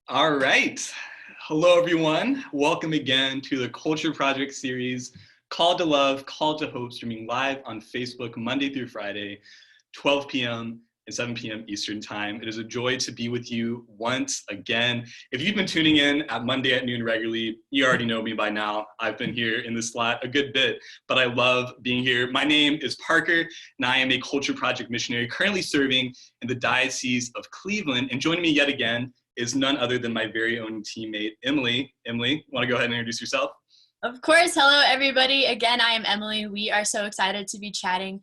All right. Hello, everyone. Welcome again to the Culture Project series, Called to Love, Called to Hope, streaming live on Facebook Monday through Friday, 12 p.m. and 7 p.m. Eastern Time. It is a joy to be with you once again. If you've been tuning in at Monday at noon regularly, you already know me by now. I've been here in this slot a good bit, but I love being here. My name is Parker, and I am a Culture Project missionary currently serving in the Diocese of Cleveland. And joining me yet again is none other than my very own teammate, Emily. Emily, want to go ahead and introduce yourself? Of course. Hello, everybody. Again, I am Emily. We are so excited to be chatting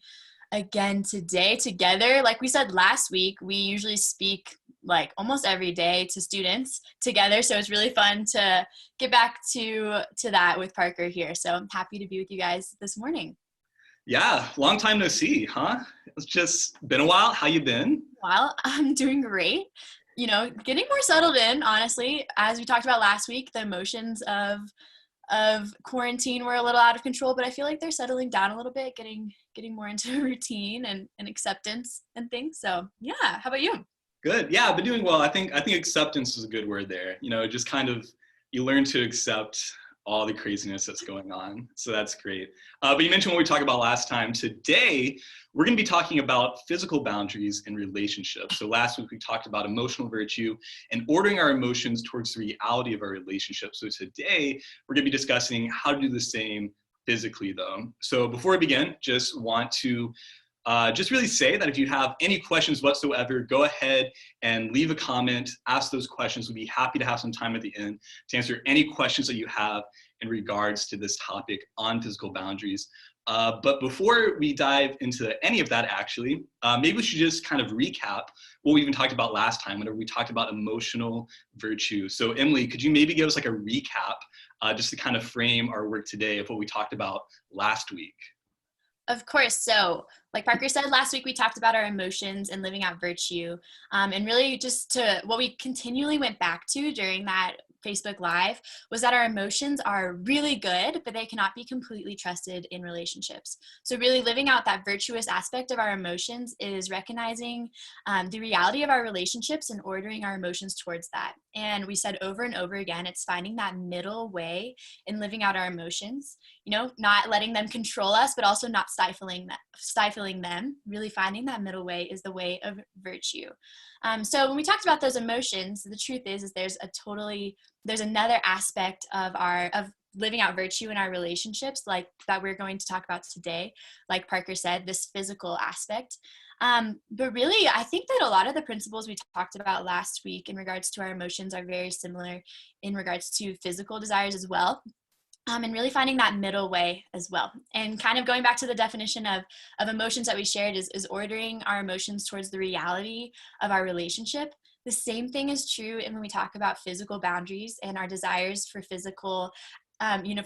again today together. Like we said last week, we usually speak like almost every day to students together. So it's really fun to get back to that with Parker here. So I'm happy to be with you guys this morning. Yeah, long time no see, huh? It's just been a while. How you been? Well, I'm doing great. You know, getting more settled in, honestly. As we talked about last week, the emotions of quarantine were a little out of control, but I feel like they're settling down a little bit, getting more into routine and acceptance and things. So yeah, how about you? Good. Yeah, I've been doing well. I think acceptance is a good word there. You know, just kind of you learn to accept all the craziness that's going on. So that's great. But you mentioned what we talked about last time. Today, we're going to be talking about physical boundaries in relationships. So last week we talked about emotional virtue and ordering our emotions towards the reality of our relationship. So today we're going to be discussing how to do the same physically though. So before we begin, just want to just really say that if you have any questions whatsoever, go ahead and leave a comment, ask those questions. We'll be happy to have some time at the end to answer any questions that you have in regards to this topic on physical boundaries. But before we dive into any of that, actually, maybe we should just kind of recap what we even talked about last time whenever we talked about emotional virtue. So Emily, could you maybe give us like a recap just to kind of frame our work today of what we talked about last week? Of course. So like Parker said, last week we talked about our emotions and living out virtue. And really just to what we continually went back to during that Facebook Live was that our emotions are really good, but they cannot be completely trusted in relationships. So really living out that virtuous aspect of our emotions is recognizing the reality of our relationships and ordering our emotions towards that. And we said over and over again, it's finding that middle way in living out our emotions, you know, not letting them control us, but also not stifling them. Really finding that middle way is the way of virtue. So when we talked about those emotions, the truth is there's another aspect of living out virtue in our relationships, like that we're going to talk about today. Like Parker said, this physical aspect. But really, I think that a lot of the principles we talked about last week in regards to our emotions are very similar in regards to physical desires as well. And really finding that middle way as well. And kind of going back to the definition of emotions that we shared is ordering our emotions towards the reality of our relationship. The same thing is true when we talk about physical boundaries and our desires for physical,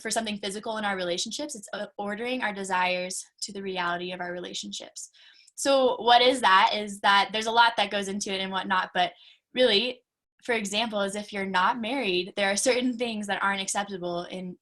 for something physical in our relationships. It's ordering our desires to the reality of our relationships. So what is that? Is that there's a lot that goes into it and whatnot, but really, for example, is if you're not married, there are certain things that aren't acceptable in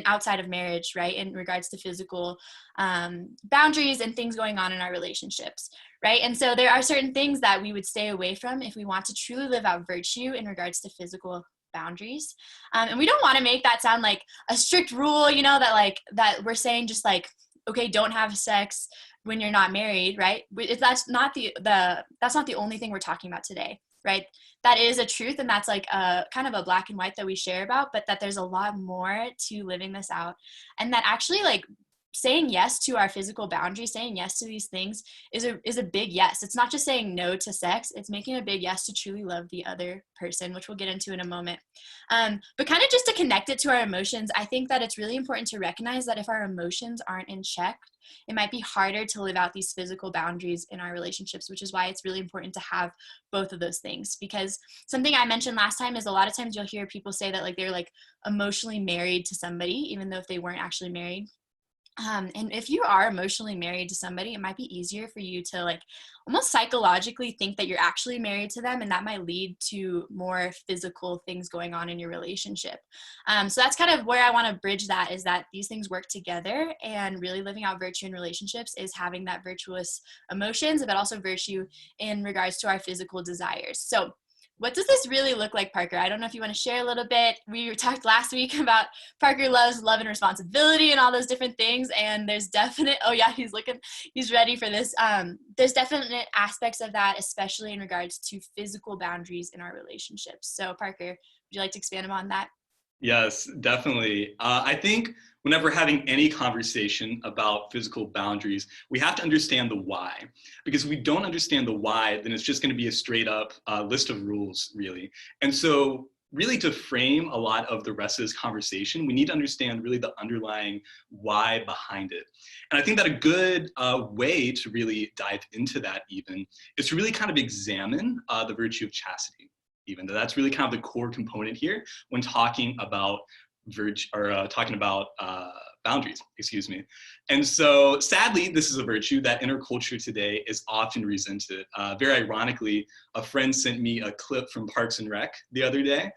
outside of marriage, right? In regards to physical boundaries and things going on in our relationships, right? And so there are certain things that we would stay away from if we want to truly live out virtue in regards to physical boundaries. And we don't want to make that sound like a strict rule, you know, that we're saying just like, okay, don't have sex when you're not married, right? That's not the only thing we're talking about today. Right? That is a truth, and that's like a kind of a black and white that we share about, but that there's a lot more to living this out. And that actually like saying yes to our physical boundaries, saying yes to these things is a big yes. It's not just saying no to sex, it's making a big yes to truly love the other person, which we'll get into in a moment. But kind of just to connect it to our emotions, I think that it's really important to recognize that if our emotions aren't in check, it might be harder to live out these physical boundaries in our relationships, which is why it's really important to have both of those things. Because something I mentioned last time is a lot of times you'll hear people say that like they're like emotionally married to somebody, even though if they weren't actually married. And if you are emotionally married to somebody, it might be easier for you to like almost psychologically think that you're actually married to them, and that might lead to more physical things going on in your relationship. So that's kind of where I want to bridge that, is that these things work together, and really living out virtue in relationships is having that virtuous emotions, but also virtue in regards to our physical desires. So What does this really look like, Parker? I don't know if you want to share a little bit. We talked last week about Parker loves love and responsibility and all those different things. And there's definite, oh yeah, he's ready for this. There's definite aspects of that, especially in regards to physical boundaries in our relationships. So Parker, would you like to expand upon that? Yes, definitely. I think whenever having any conversation about physical boundaries, we have to understand the why. Because if we don't understand the why, then it's just going to be a straight up list of rules, really. And so really to frame a lot of the rest of this conversation, we need to understand really the underlying why behind it. And I think that a good way to really dive into that even is to really kind of examine the virtue of chastity. Even though that's really kind of the core component here when talking about boundaries, excuse me. And so sadly, this is a virtue that in our culture today is often resented. Very ironically, a friend sent me a clip from Parks and Rec the other day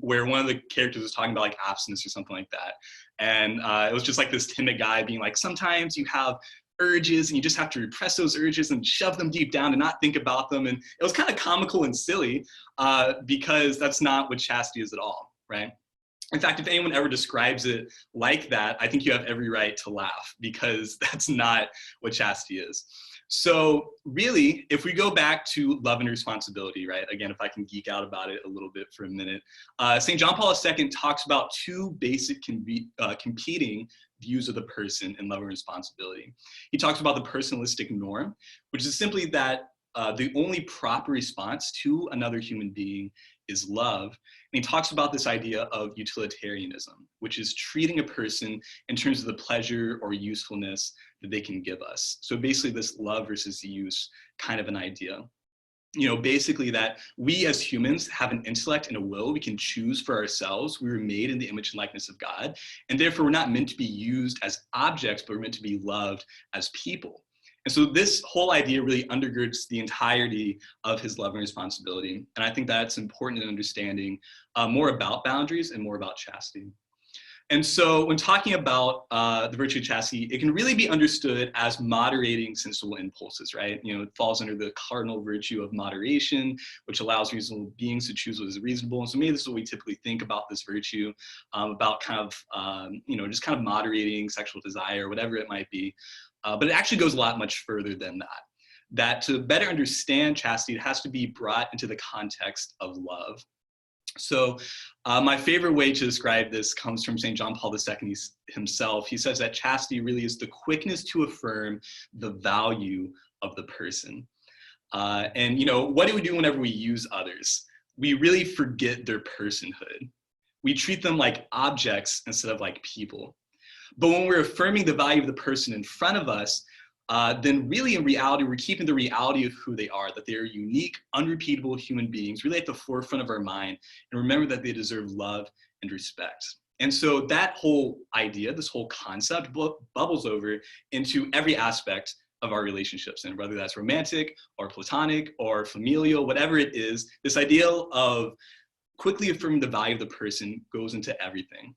where one of the characters was talking about like abstinence or something like that. And it was just like this timid guy being like, sometimes you have urges and you just have to repress those urges and shove them deep down and not think about them. And it was kind of comical and silly because that's not what chastity is at all, right? In fact, if anyone ever describes it like that, I think you have every right to laugh because that's not what chastity is. So really, if we go back to love and responsibility, right? Again, if I can geek out about it a little bit for a minute, St. John Paul II talks about two basic competing views of the person in love and responsibility. He talks about the personalistic norm, which is simply that the only proper response to another human being is love. And he talks about this idea of utilitarianism, which is treating a person in terms of the pleasure or usefulness that they can give us. So basically this love versus use kind of an idea. You know, basically that we as humans have an intellect and a will. We can choose for ourselves. We were made in the image and likeness of God. And therefore we're not meant to be used as objects, but we're meant to be loved as people. And so this whole idea really undergirds the entirety of his love and responsibility. And I think that's important in understanding more about boundaries and more about chastity. And so when talking about the virtue of chastity, it can really be understood as moderating sensual impulses, right? You know, it falls under the cardinal virtue of moderation, which allows reasonable beings to choose what is reasonable. And so maybe this is what we typically think about this virtue, about kind of, you know, just kind of moderating sexual desire, whatever it might be. But it actually goes a lot much further than that. That to better understand chastity, it has to be brought into the context of love. So my favorite way to describe this comes from St. John Paul II himself. He says that chastity really is the quickness to affirm the value of the person. And, you know, what do we do whenever we use others? We really forget their personhood. We treat them like objects instead of like people. But when we're affirming the value of the person in front of us, then really in reality, we're keeping the reality of who they are, that they are unique, unrepeatable human beings, really at the forefront of our mind, and remember that they deserve love and respect. And so that whole idea, this whole concept bubbles over into every aspect of our relationships, and whether that's romantic or platonic or familial, whatever it is, this ideal of quickly affirming the value of the person goes into everything.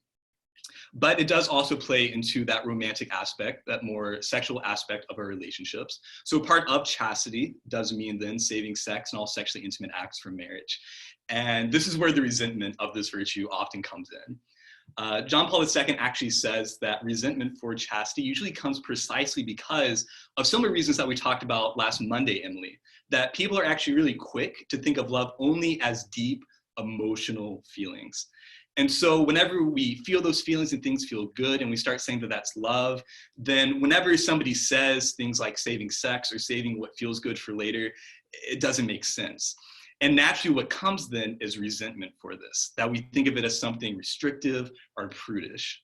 But it does also play into that romantic aspect, that more sexual aspect of our relationships. So part of chastity does mean then saving sex and all sexually intimate acts for marriage. And this is where the resentment of this virtue often comes in. John Paul II actually says that resentment for chastity usually comes precisely because of similar reasons that we talked about last Monday, Emily, that people are actually really quick to think of love only as deep emotional feelings. And so whenever we feel those feelings and things feel good and we start saying that that's love, then whenever somebody says things like saving sex or saving what feels good for later, it doesn't make sense. And naturally what comes then is resentment for this, that we think of it as something restrictive or prudish.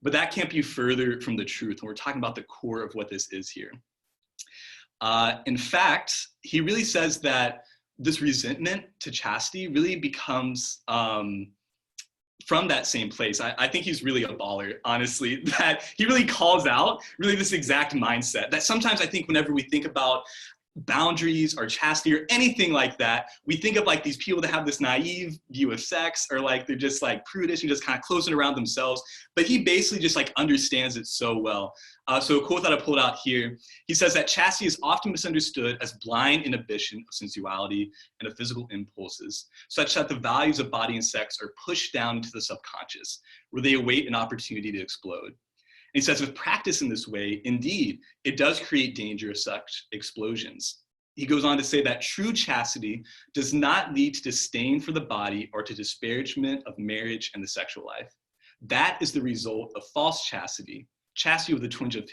But that can't be further from the truth when we're talking about the core of what this is here. In fact, he really says that this resentment to chastity really becomes from that same place. I think he's really a baller, honestly, that he really calls out really this exact mindset that sometimes I think whenever we think about boundaries or chastity or anything like that, we think of like these people that have this naive view of sex, or like they're just like prudish and just kind of closing around themselves. But he basically just like understands it so well. So a quote that I pulled out here, he says that chastity is often misunderstood as blind inhibition of sensuality and of physical impulses, such that the values of body and sex are pushed down into the subconscious, where they await an opportunity to explode. And he says, if practiced in this way, indeed, it does create danger of such explosions. He goes on to say that true chastity does not lead to disdain for the body or to disparagement of marriage and the sexual life. That is the result of false chastity, chastity with a twinge of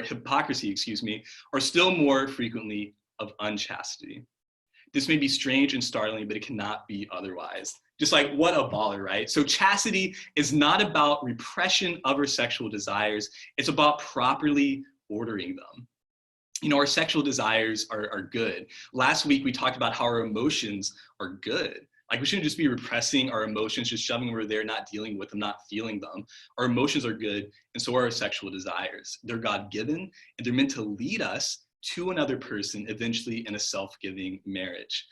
hypocrisy, or still more frequently of unchastity. This may be strange and startling, but it cannot be otherwise. Just like, what a baller, right? So chastity is not about repression of our sexual desires. It's about properly ordering them. You know, our sexual desires are good. Last week, we talked about how our emotions are good. Like, we shouldn't just be repressing our emotions, just shoving them over there, not dealing with them, not feeling them. Our emotions are good, and so are our sexual desires. They're God-given, and they're meant to lead us to another person, eventually in a self-giving marriage.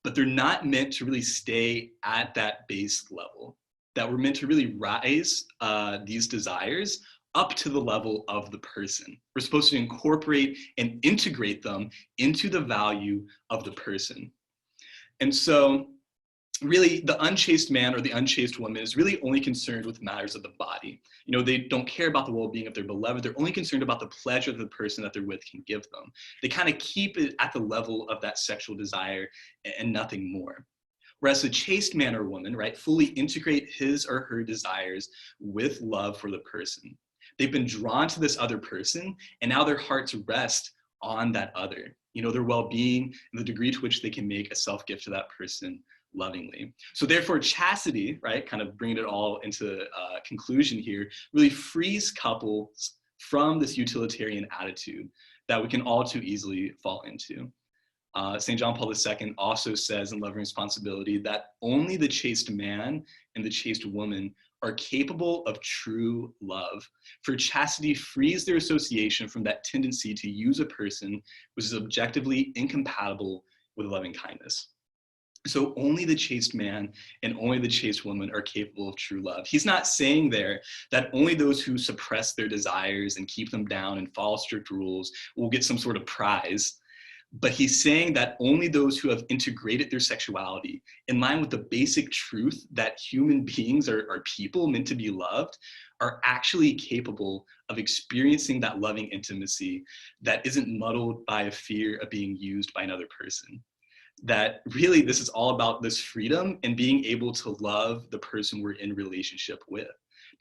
But they're not meant to really stay at that base level, that we're meant to really rise these desires up to the level of the person. We're supposed to incorporate and integrate them into the value of the person. And so really, the unchaste man or the unchaste woman is really only concerned with matters of the body. You know, they don't care about the well-being of their beloved. They're only concerned about the pleasure that the person that they're with can give them. They kind of keep it at the level of that sexual desire and nothing more. Whereas the chaste man or woman, right, fully integrate his or her desires with love for the person. They've been drawn to this other person, and now their hearts rest on that other. You know, their well-being and the degree to which they can make a self-gift to that person lovingly. So therefore, chastity, right, kind of bringing it all into conclusion here, really frees couples from this utilitarian attitude that we can all too easily fall into. St. John Paul II also says in Love and Responsibility that only the chaste man and the chaste woman are capable of true love, for chastity frees their association from that tendency to use a person which is objectively incompatible with loving kindness. So only the chaste man and only the chaste woman are capable of true love. He's not saying there that only those who suppress their desires and keep them down and follow strict rules will get some sort of prize. But he's saying that only those who have integrated their sexuality in line with the basic truth that human beings are people meant to be loved are actually capable of experiencing that loving intimacy that isn't muddled by a fear of being used by another person. That really this is all about this freedom and being able to love the person we're in relationship with.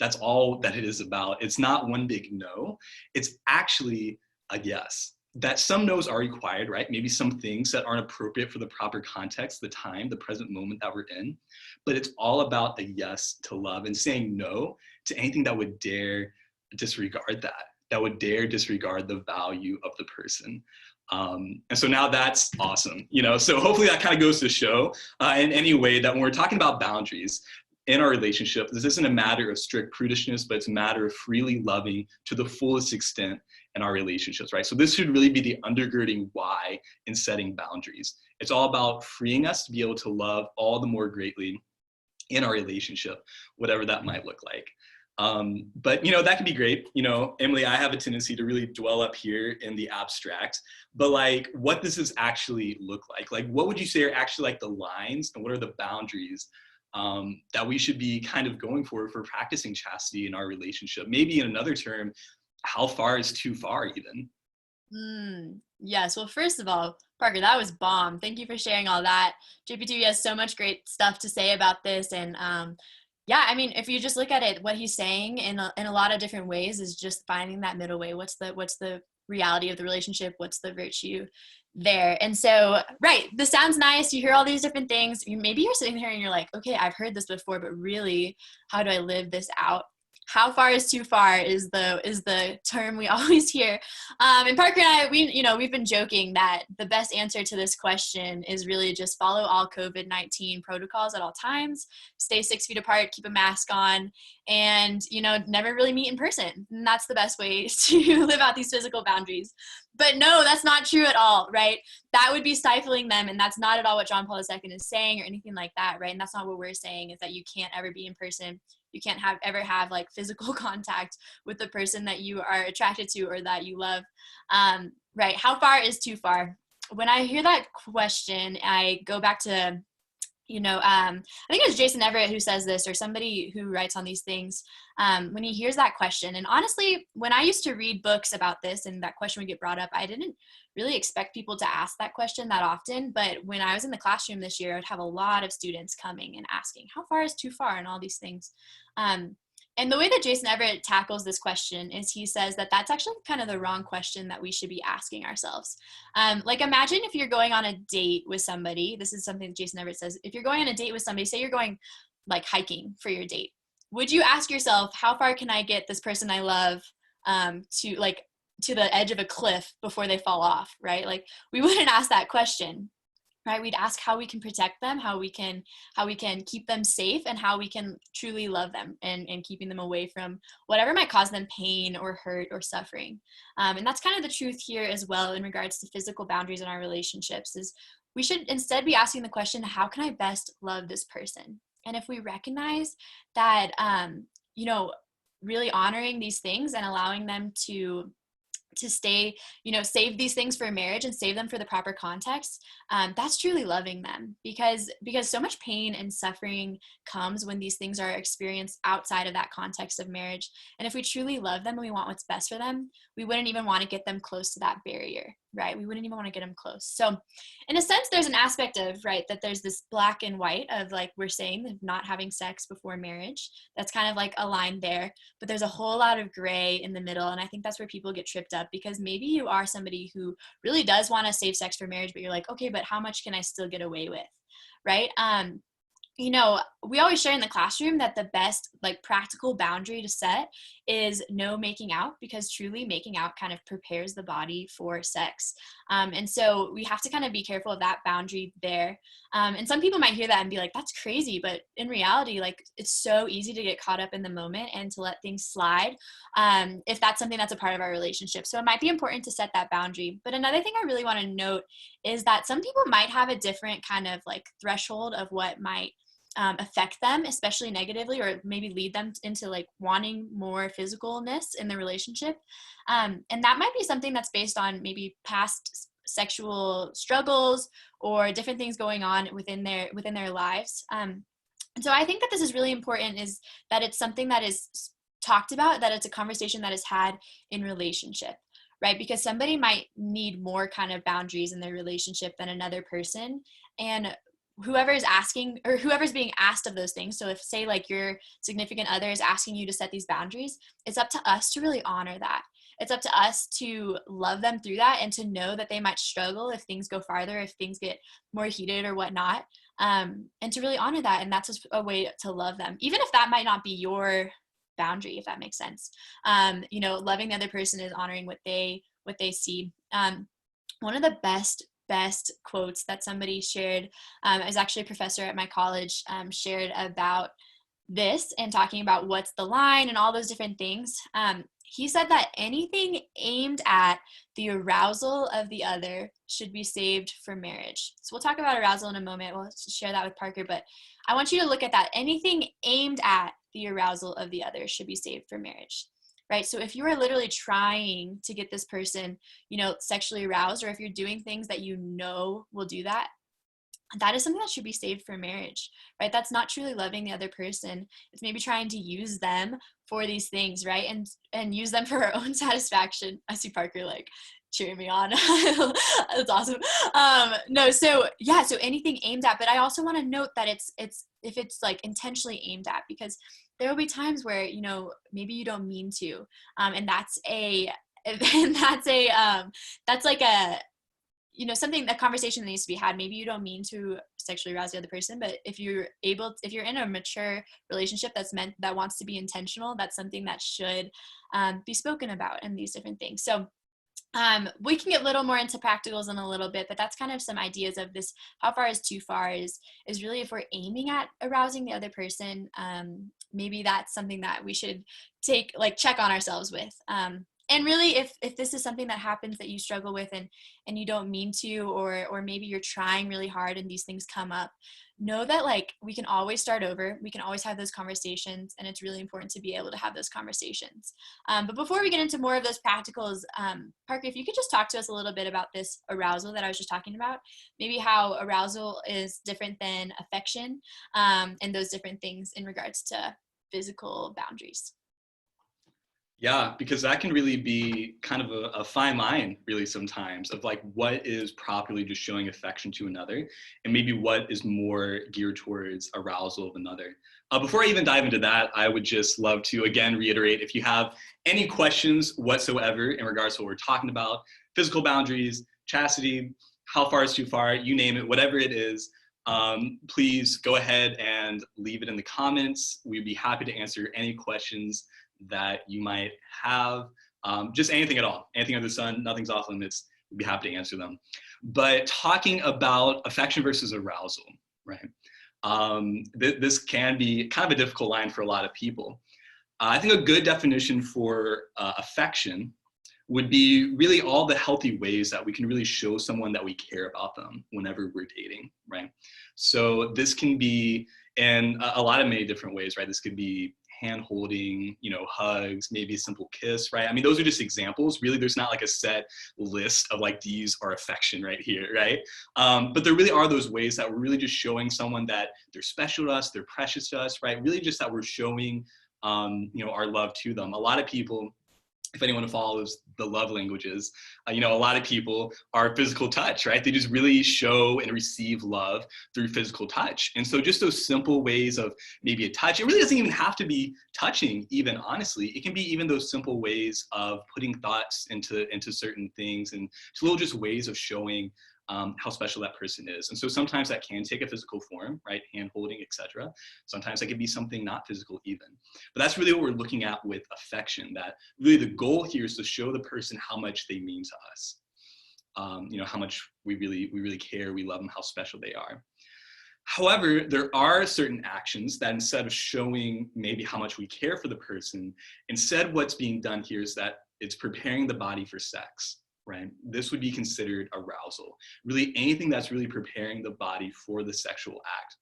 That's all that it is about. It's not one big no. It's actually a yes. That some no's are required, right? Maybe some things that aren't appropriate for the proper context, the time, the present moment that we're in. But it's all about the yes to love and saying no to anything that would dare disregard that would dare disregard the value of the person. And so now that's awesome, you know, so hopefully that kind of goes to show in any way that when we're talking about boundaries in our relationship, this isn't a matter of strict prudishness, but it's a matter of freely loving to the fullest extent in our relationships, right? So this should really be the undergirding why in setting boundaries. It's all about freeing us to be able to love all the more greatly in our relationship, whatever that might look like. But, you know, that can be great. You know, Emily, I have a tendency to really dwell up here in the abstract, but like, what does this actually look like? Like, what would you say are actually like the lines and what are the boundaries that we should be kind of going for practicing chastity in our relationship? Maybe in another term, how far is too far even? Yes. Well, first of all, Parker, that was bomb. Thank you for sharing all that. JP2 has so much great stuff to say about this. And yeah, I mean, if you just look at it, what he's saying in a lot of different ways is just finding that middle way. What's the reality of the relationship? What's the virtue there? And so, right, this sounds nice. You hear all these different things. Maybe you're sitting here and you're like, okay, I've heard this before, but really, how do I live this out? How far is too far is the term we always hear. And Parker and I, we've been joking that the best answer to this question is really just follow all COVID-19 protocols at all times, stay 6 feet apart, keep a mask on, and, never really meet in person. And that's the best way to live out these physical boundaries. But no, that's not true at all, right? That would be stifling them, and that's not at all what John Paul II is saying or anything like that, right? And that's not what we're saying, is that you can't ever be in person. You can't ever have like physical contact with the person that you are attracted to or that you love. Right? How far is too far? When I hear that question, I go back to, I think it's Jason Everett who says this, or somebody who writes on these things, when he hears that question. And honestly, when I used to read books about this and that question would get brought up, I didn't really expect people to ask that question that often. But when I was in the classroom this year, I'd have a lot of students coming and asking, how far is too far, and all these things. And the way that Jason Everett tackles this question is he says that that's actually kind of the wrong question that we should be asking ourselves. Like, imagine if you're going on a date with somebody. This is something that Jason Everett says. If you're going on a date with somebody, say you're going like hiking for your date, would you ask yourself, how far can I get this person I love to the edge of a cliff before they fall off, right? Like, we wouldn't ask that question. Right? We'd ask how we can protect them, how we can keep them safe, and how we can truly love them and keeping them away from whatever might cause them pain or hurt or suffering. And that's kind of the truth here as well in regards to physical boundaries in our relationships, is we should instead be asking the question, how can I best love this person? And if we recognize that, really honoring these things and allowing them to stay, save these things for marriage and save them for the proper context, that's truly loving them, because so much pain and suffering comes when these things are experienced outside of that context of marriage. And if we truly love them and we want what's best for them, we wouldn't even want to get them close to that barrier, right? We wouldn't even want to get them close. So in a sense, there's an aspect of, right, that there's this black and white of, like we're saying, of not having sex before marriage. That's kind of like a line there, but there's a whole lot of gray in the middle. And I think that's where people get tripped up, because maybe you are somebody who really does want to save sex for marriage, but you're like, okay, but how much can I still get away with, right? We always share in the classroom that the best like practical boundary to set is no making out, because truly making out kind of prepares the body for sex. And so we have to kind of be careful of that boundary there. And some people might hear that and be like, that's crazy. But in reality, like, it's so easy to get caught up in the moment and to let things slide if that's something that's a part of our relationship. So it might be important to set that boundary. But another thing I really want to note is that some people might have a different kind of like threshold of what might affect them, especially negatively, or maybe lead them into like wanting more physicalness in the relationship. And that might be something that's based on maybe past sexual struggles or different things going on within their lives. And so I think that this is really important, is that it's something that is talked about, that it's a conversation that is had in relationship, right? Because somebody might need more kind of boundaries in their relationship than another person. And whoever's asking, or whoever's being asked of those things, so if, say, like your significant other is asking you to set these boundaries, it's up to us to really honor that. It's up to us to love them through that, and to know that they might struggle if things go farther, if things get more heated or whatnot, and to really honor that. And that's a way to love them, even if that might not be your boundary, if that makes sense. Loving the other person is honoring what they see. One of the best quotes that somebody shared, is actually a professor at my college, shared about this and talking about what's the line and all those different things. He said that anything aimed at the arousal of the other should be saved for marriage. So we'll talk about arousal in a moment. We'll share that with Parker, but I want you to look at that. Anything aimed at the arousal of the other should be saved for marriage. Right? So if you are literally trying to get this person, sexually aroused, or if you're doing things that will do that, that is something that should be saved for marriage, right? That's not truly loving the other person. It's maybe trying to use them for these things, right? And use them for our own satisfaction. I see Parker like cheering me on. That's awesome. So anything aimed at, but I also want to note that it's if it's like intentionally aimed at, because there will be times where, maybe you don't mean to. a conversation that needs to be had. Maybe you don't mean to sexually arouse the other person, but if you're in a mature relationship that wants to be intentional, that's something that should be spoken about, and these different things. So we can get a little more into practicals in a little bit, but that's kind of some ideas of this. How far is too far is really, if we're aiming at arousing the other person, maybe that's something that we should check on ourselves with. And really, if this is something that happens that you struggle with and you don't mean to, or maybe you're trying really hard and these things come up, know that we can always start over. We can always have those conversations, and it's really important to be able to have those conversations. But before we get into more of those practicals, Parker, if you could just talk to us a little bit about this arousal that I was just talking about, maybe how arousal is different than affection, and those different things in regards to physical boundaries. Yeah, because that can really be kind of a fine line, really, sometimes, of what is properly just showing affection to another, and maybe what is more geared towards arousal of another. Before I even dive into that, I would just love to, again, reiterate, if you have any questions whatsoever in regards to what we're talking about, physical boundaries, chastity, how far is too far, you name it, whatever it is, please go ahead and leave it in the comments. We'd be happy to answer any questions that you might have, just anything at all, anything under the sun, nothing's off limits. We'd be happy to answer them. But talking about affection versus arousal, right? This can be kind of a difficult line for a lot of people. I think a good definition for affection would be really all the healthy ways that we can really show someone that we care about them whenever we're dating, right? So this can be in a lot of many different ways, right? This could be hand holding, hugs, maybe a simple kiss, right? I mean, those are just examples. Really, there's not a set list of these are affection right here, right? But there really are those ways that we're really just showing someone that they're special to us, they're precious to us, right? Really just that we're showing, our love to them. A lot of people, if anyone follows the love languages, a lot of people are physical touch, right? They just really show and receive love through physical touch. And so just those simple ways of maybe a touch, it really doesn't even have to be touching, even honestly. It can be even those simple ways of putting thoughts into certain things, and just little just ways of showing how special that person is. And so sometimes that can take a physical form, right? Hand holding, etc. Sometimes that could be something not physical even. But that's really what we're looking at with affection, that really the goal here is to show the person how much they mean to us. How much we really care, we love them, how special they are. However, there are certain actions that instead of showing maybe how much we care for the person, instead what's being done here is that it's preparing the body for sex. Right? This would be considered arousal. Really anything that's really preparing the body for the sexual act.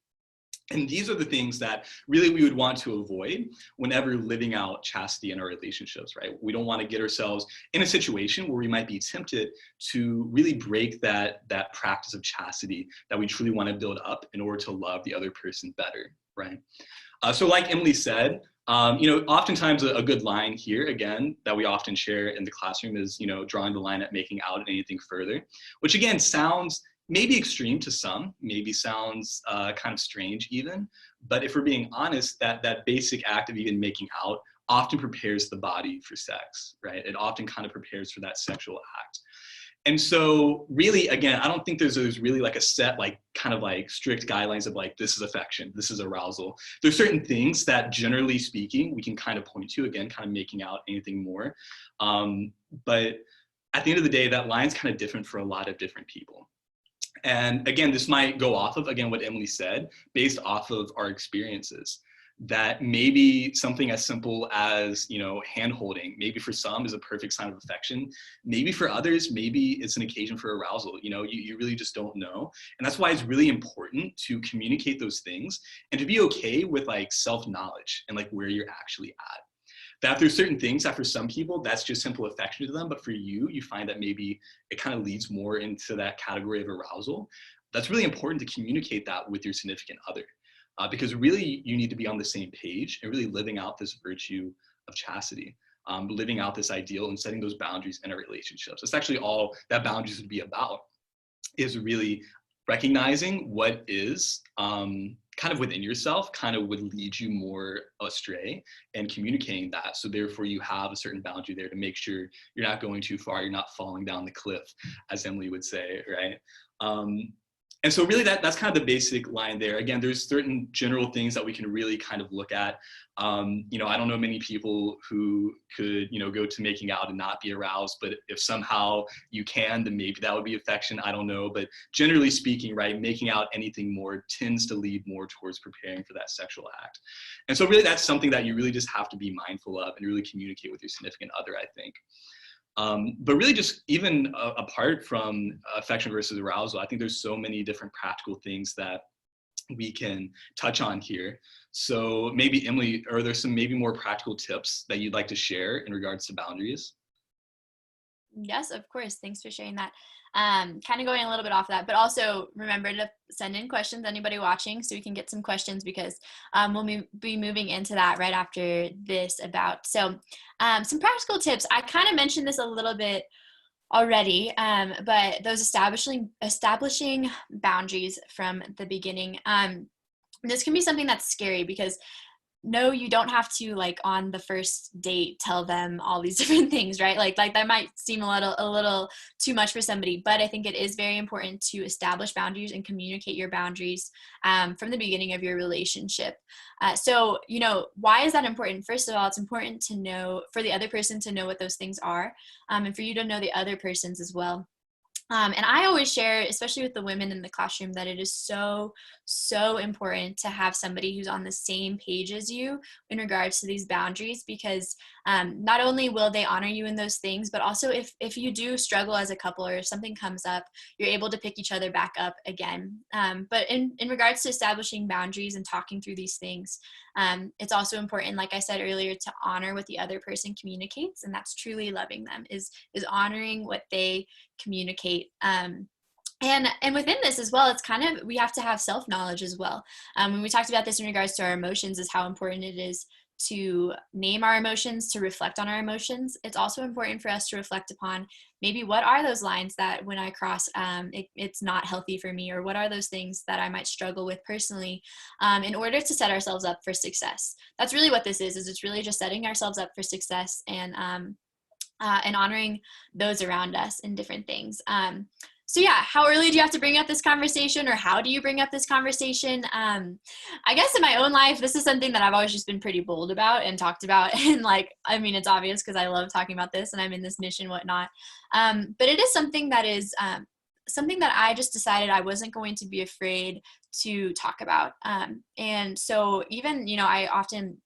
And these are the things that really we would want to avoid whenever living out chastity in our relationships, right? We don't want to get ourselves in a situation where we might be tempted to really break that practice of chastity that we truly want to build up in order to love the other person better, right? So like Emily said, oftentimes a good line here, again, that we often share in the classroom is, drawing the line at making out and anything further, which again sounds maybe extreme to some, maybe sounds kind of strange even, but if we're being honest, that basic act of even making out often prepares the body for sex, right? It often kind of prepares for that sexual act. And so really, again, I don't think there's really a set, kind of strict guidelines of this is affection, this is arousal. There's certain things that generally speaking, we can kind of point to, again, kind of making out anything more. But at the end of the day, that line's kind of different for a lot of different people. And again, this might go off of, again, what Emily said, based off of our experiences. That maybe something as simple as, hand holding, maybe for some is a perfect sign of affection. Maybe for others, maybe it's an occasion for arousal. You really just don't know. And that's why it's really important to communicate those things and to be okay with self-knowledge and where you're actually at. That there's certain things that for some people, that's just simple affection to them. But for you, you find that maybe it kind of leads more into that category of arousal. That's really important to communicate that with your significant other. Because really you need to be on the same page and really living out this virtue of chastity, living out this ideal and setting those boundaries in our relationships. That's actually all that boundaries would be about, is really recognizing what is kind of within yourself kind of would lead you more astray, and communicating that. So therefore you have a certain boundary there to make sure you're not going too far, you're not falling down the cliff, as Emily would say, right? And so really that's kind of the basic line there. Again, there's certain general things that we can really kind of look at. You know, I don't know many people who could, you know, go to making out and not be aroused, but if somehow you can, then maybe that would be affection. I don't know. But generally speaking, right, making out anything more tends to lead more towards preparing for that sexual act. And so really that's something that you really just have to be mindful of and really communicate with your significant other, I think. But really just even apart from affection versus arousal, I think there's so many different practical things that we can touch on here. So maybe Emily, are there some maybe more practical tips that you'd like to share in regards to boundaries? Yes, of course. Thanks for sharing that. Kind of going a little bit off of that, but also remember to send in questions, anybody watching, so we can get some questions, because we'll be moving into that right after this about. So some practical tips. I kind of mentioned this a little bit already, but those establishing boundaries from the beginning. This can be something that's scary, because no, you don't have to, like, on the first date tell them all these different things, right? Like that might seem a little too much for somebody, but I think it is very important to establish boundaries and communicate your boundaries from the beginning of your relationship. So, you know, why is that important? First of all, it's important to know, for the other person to know what those things are, and for you to know the other person's as well. And I always share, especially with the women in the classroom, that it is so, so important to have somebody who's on the same page as you in regards to these boundaries, because not only will they honor you in those things, but also if you do struggle as a couple, or if something comes up, you're able to pick each other back up again. But in regards to establishing boundaries and talking through these things, it's also important, like I said earlier, to honor what the other person communicates, and that's truly loving them, is honoring what they communicate. And within this as well, it's kind of, we have to have self-knowledge as well. When we talked about this in regards to our emotions, is how important it is to name our emotions, to reflect on our emotions. It's also important for us to reflect upon maybe what are those lines that when I cross, it's not healthy for me, or what are those things that I might struggle with personally, in order to set ourselves up for success. That's really what this is it's really just setting ourselves up for success, and honoring those around us in different things. So yeah, how early do you have to bring up this conversation, or how do you bring up this conversation? I guess in my own life, this is something that I've always just been pretty bold about and talked about. And like, I mean, it's obvious because I love talking about this and I'm in this mission, whatnot. But it is something that is something that I just decided I wasn't going to be afraid to talk about. And so even, you know, I often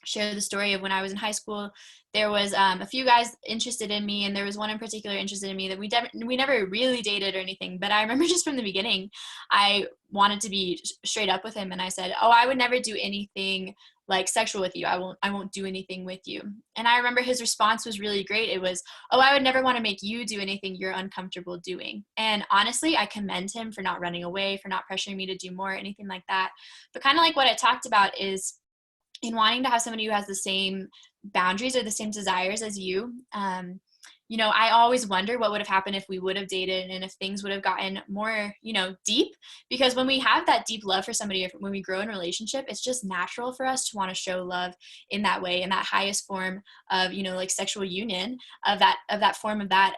share the story of when I was in high school. There was a few guys interested in me, and there was one in particular interested in me that we never really dated or anything. But I remember just from the beginning, I wanted to be straight up with him, and I said, "Oh, I would never do anything like sexual with you. I won't do anything with you." And I remember his response was really great. It was, "Oh, I would never want to make you do anything you're uncomfortable doing." And honestly, I commend him for not running away, for not pressuring me to do more, anything like that. But kind of like what I talked about is, in wanting to have somebody who has the same boundaries or the same desires as you, you know, I always wonder what would have happened if we would have dated, and if things would have gotten more, you know, deep. Because when we have that deep love for somebody, or when we grow in relationship, it's just natural for us to want to show love in that way, in that highest form of, you know, like sexual union, of that form of that.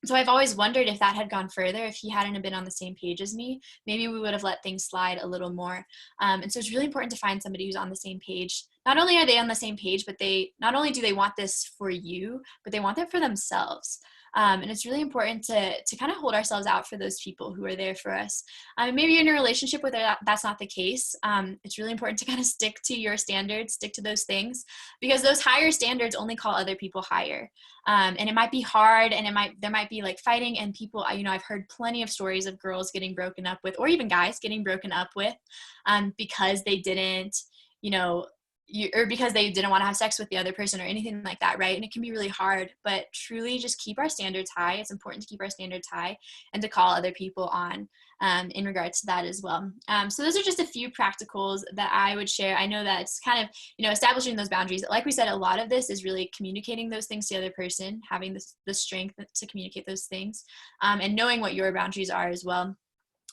So I've always wondered if that had gone further, if he hadn't been on the same page as me, maybe we would have let things slide a little more. And so it's really important to find somebody who's on the same page. Not only are they on the same page, but not only do they want this for you, but they want that for themselves. And it's really important to kind of hold ourselves out for those people who are there for us. Maybe you're in a relationship where that's not the case. It's really important to kind of stick to your standards, stick to those things, because those higher standards only call other people higher. And it might be hard, and there might be like fighting, and people, you know, I've heard plenty of stories of girls getting broken up with, or even guys getting broken up with, because they didn't, you know, or because they didn't want to have sex with the other person or anything like that, right? And it can be really hard, but truly just keep our standards high. It's important to keep our standards high, and to call other people on in regards to that as well. So those are just a few practicals that I would share. I know that it's kind of, you know, establishing those boundaries. Like we said, a lot of this is really communicating those things to the other person, having the strength to communicate those things, and knowing what your boundaries are as well.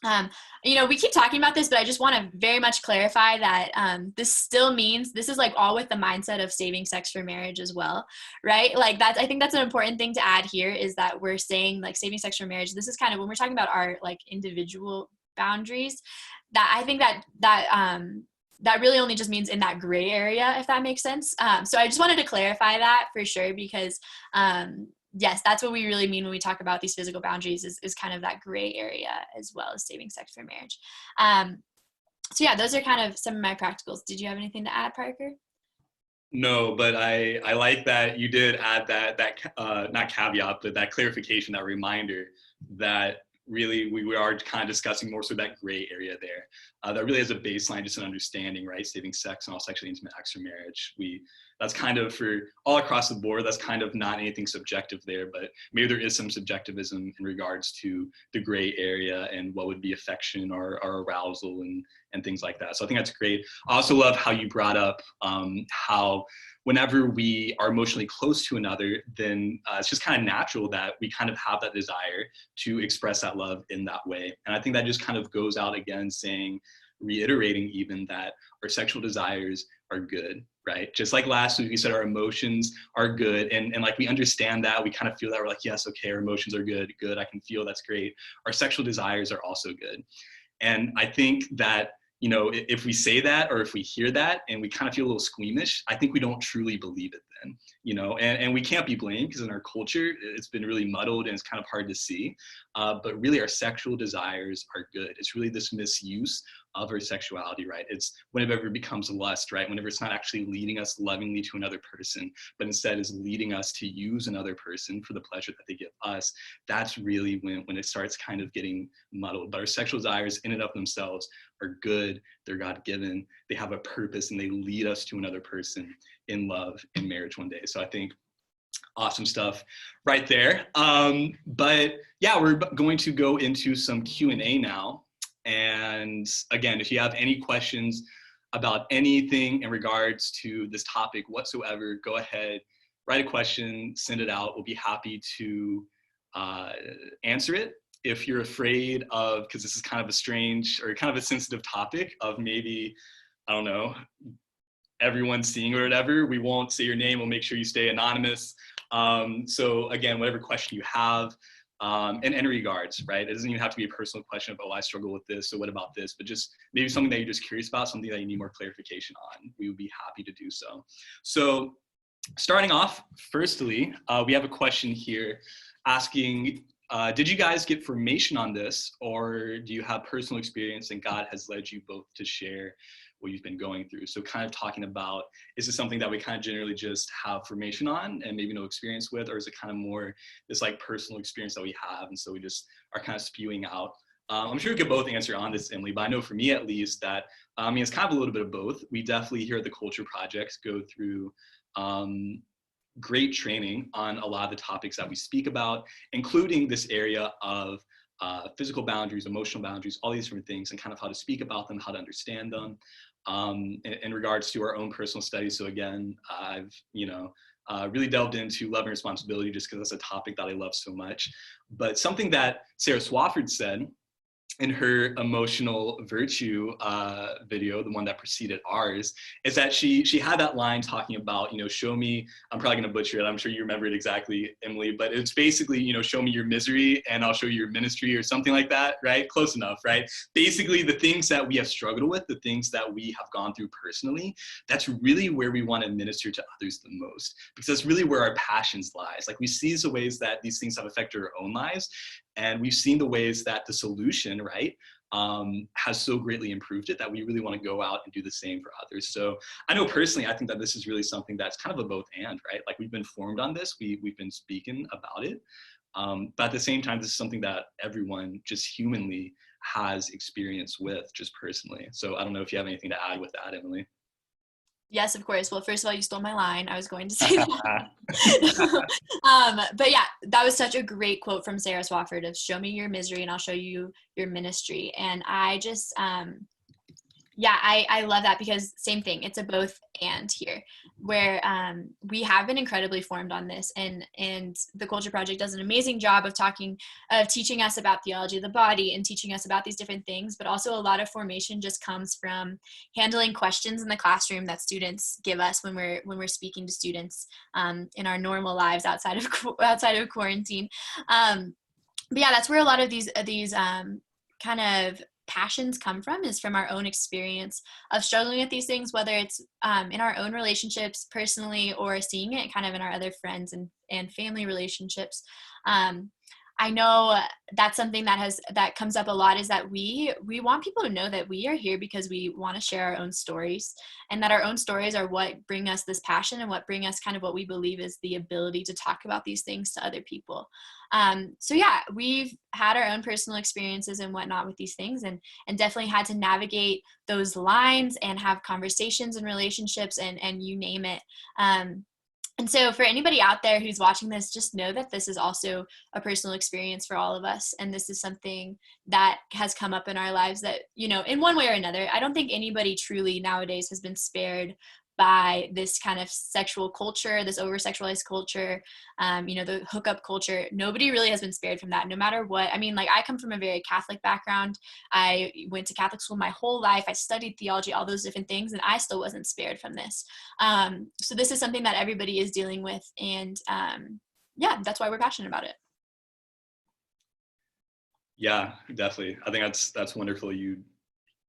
We keep talking about this, but I just want to very much clarify that this still means this is like all with the mindset of saving sex for marriage as well, right? Like I think that's an important thing to add here, is that we're saying like saving sex for marriage. This is kind of when we're talking about our like individual boundaries, that I think that really only just means in that gray area, if that makes sense. So I just wanted to clarify that for sure, because yes, that's what we really mean when we talk about these physical boundaries, is kind of that gray area as well as saving sex for marriage. So yeah, those are kind of some of my practicals. Did you have anything to add, Parker? No, but I like that you did add that not caveat, but that clarification, that reminder that really we are kind of discussing more so that gray area there. That really is a baseline, just an understanding, right? Saving sex and all sexually intimate acts for marriage. That's kind of for all across the board, that's kind of not anything subjective there, but maybe there is some subjectivism in regards to the gray area and what would be affection or arousal and things like that. So I think that's great. I also love how you brought up how whenever we are emotionally close to another, then it's just kind of natural that we kind of have that desire to express that love in that way. And I think that just kind of goes out again saying, reiterating even that our sexual desires are good, right? Just like last week, we said our emotions are good. And like we understand that, we kind of feel that, we're like, yes, okay, our emotions are good, I can feel, that's great. Our sexual desires are also good. And I think that, if we say that, or if we hear that and we kind of feel a little squeamish, I think we don't truly believe it then, and we can't be blamed, because in our culture, it's been really muddled and it's kind of hard to see. But really our sexual desires are good. It's really this misuse of our sexuality, right? It's whenever it becomes lust, right? Whenever it's not actually leading us lovingly to another person, but instead is leading us to use another person for the pleasure that they give us. That's really when it starts kind of getting muddled. But our sexual desires in and of themselves are good, they're God-given, they have a purpose, and they lead us to another person in love in marriage one day. So I think awesome stuff right there. But yeah, we're going to go into some Q&A now. And again, if you have any questions about anything in regards to this topic whatsoever, go ahead, write a question, send it out. We'll be happy to answer it. If you're afraid of, because this is kind of a strange or kind of a sensitive topic of maybe, I don't know, everyone seeing or whatever, we won't say your name. We'll make sure you stay anonymous. So again, whatever question you have, in any regards, right? It doesn't even have to be a personal question of, oh, I struggle with this, so what about this? But just maybe something that you're just curious about, something that you need more clarification on. We would be happy to do so. So starting off, firstly, we have a question here asking, did you guys get formation on this, or do you have personal experience and God has led you both to share what you've been going through? So kind of talking about, is this something that we kind of generally just have formation on and maybe no experience with, or is it kind of more this like personal experience that we have, and so we just are kind of spewing out? I'm sure we could both answer on this, Emily, but I know for me at least that, it's kind of a little bit of both. We definitely here at the Culture Project go through great training on a lot of the topics that we speak about, including this area of physical boundaries, emotional boundaries, all these different things, and kind of how to speak about them, how to understand them, in regards to our own personal studies. So again, I've really delved into love and responsibility just because that's a topic that I love so much. But something that Sarah Swafford said in her emotional virtue video, the one that preceded ours, is that she had that line talking about, show me, I'm probably gonna butcher it, I'm sure you remember it exactly, Emily, but it's basically, show me your misery and I'll show you your ministry, or something like that, right? Close enough, right? Basically the things that we have struggled with, the things that we have gone through personally, that's really where we want to minister to others the most, because that's really where our passions lies. Like we see the ways that these things have affected our own lives, and we've seen the ways that the solution, right, has so greatly improved it that we really want to go out and do the same for others. So I know personally, I think that this is really something that's kind of a both and, right? Like we've been formed on this, we've been speaking about it. But at the same time, this is something that everyone just humanly has experience with, just personally. So I don't know if you have anything to add with that, Emily. Yes, of course. Well, first of all, you stole my line. I was going to say that. But yeah, that was such a great quote from Sarah Swafford of show me your misery and I'll show you your ministry. And I just, Yeah, I love that, because same thing. It's a both and here, where we have been incredibly formed on this, and the Culture Project does an amazing job of teaching us about theology of the body and teaching us about these different things. But also a lot of formation just comes from handling questions in the classroom that students give us when we're speaking to students in our normal lives outside of quarantine. But yeah, that's where a lot of these kind of passions come from, is from our own experience of struggling with these things, whether it's in our own relationships personally, or seeing it kind of in our other friends and family relationships. I know that's something that comes up a lot, is that we want people to know that we are here because we want to share our own stories, and that our own stories are what bring us this passion, and what bring us kind of what we believe is the ability to talk about these things to other people. So yeah, we've had our own personal experiences and whatnot with these things, and definitely had to navigate those lines and have conversations and relationships and you name it. And so for anybody out there who's watching this, just know that this is also a personal experience for all of us. And this is something that has come up in our lives that, in one way or another, I don't think anybody truly nowadays has been spared by this kind of sexual culture, this over-sexualized culture, the hookup culture. Nobody really has been spared from that, no matter what. I mean, like, I come from a very Catholic background. I went to Catholic school my whole life. I studied theology, all those different things, and I still wasn't spared from this. So this is something that everybody is dealing with, and yeah, that's why we're passionate about it. Yeah, definitely. I think that's wonderful. You